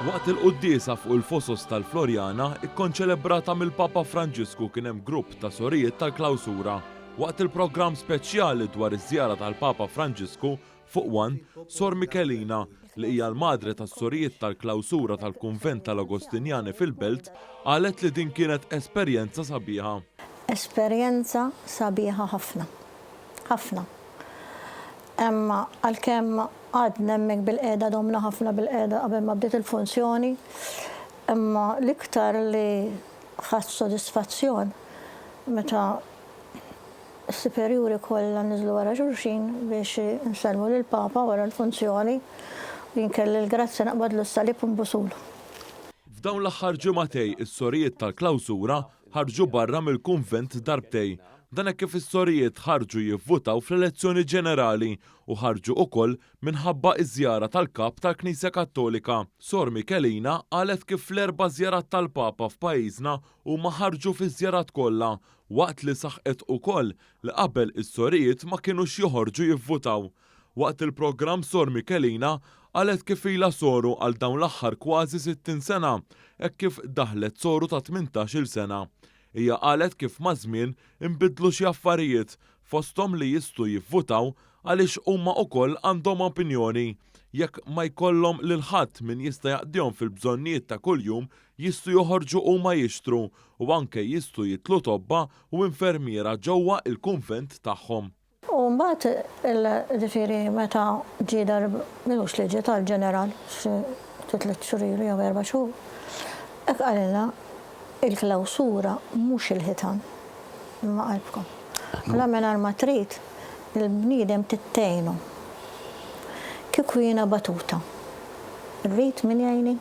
Waqt il-quddiesa fuq il-fosos tal-Florjana ikkonċelebrata mill-Papa Franġisku kien hemm grupp ta' sorijiet tal-klawsura. Waqt il-programm speċjali dwar iż-żjara tal-Papa Franġisku fuq wan, Sor Mikelina li hija l-madre tas-sorijiet tal-klawsura tal-Kunvent tal-Agostinjani fil-Belt qalet li din kienet esperjenza sabiħa. Esperjenza sabiħa ħafna. Ħafna. Imma għalkemm għadna hemmhekk bil-qiegħda domna ħafna bil-qiegħda qabel ma bdiet il-funzjoni, imma l-iktar li ħadd sodisfazzjon meta s-superjuri kollha niżlu wara xulxin biex nsellmu lill-Papa wara l-funzjoni u jinkelli l-grazzja naqbadlu s-salib u nbusulu. F'dawn l-aħħar ġimagħtej is-sorijiet tal-klawsura ħarġu barra mill-kunvent darbtej. Dan hekk kif is-sorijiet ħarġu jivvutaw fl-elezzjoni ġenerali u ħarġu wkoll minħabba iż-żjara tal-kap tal-Knisja Kattolika. Sor Mikelina qalet kif l-erba' żjarat tal-Papa f'pajjiżna huma ħarġu fiż-żjarat kollha waqt li saħqet ukoll li qabel is-sorijiet ma kinux joħorġu jivvutaw. Waqt il-programm Sor Mikelina qalet kif ilha soru għal dawn l-aħħar kważi 60 sena, hekk kif daħlet soru ta' 18-il sena. Hija qalet kif ma' żmien inbidlu xi affarijiet fosthom li jistgħu jivvutaw għaliex huma wkoll għandhom opinjoni. Jekk ma jkollhom lil ħadd min jista' jaqdihom fil-bżonnijiet ta' kuljum, jistgħu joħorġu huma jixtru u anke jistgħu jitlu tobba u infermiera ġewwa il-kunvent tagħhom. U mbagħad ġifieri meta ġie milux li ġie tal-ġeneral xi 3 xhur jew 4 xhur, hekk qalilna il-klawsura mhux il-ħitan imma qalbkom. Mela mingħajr ma trid il-bniedem tittejnu. Kieku jiena batuta. Rrid min jgħinni.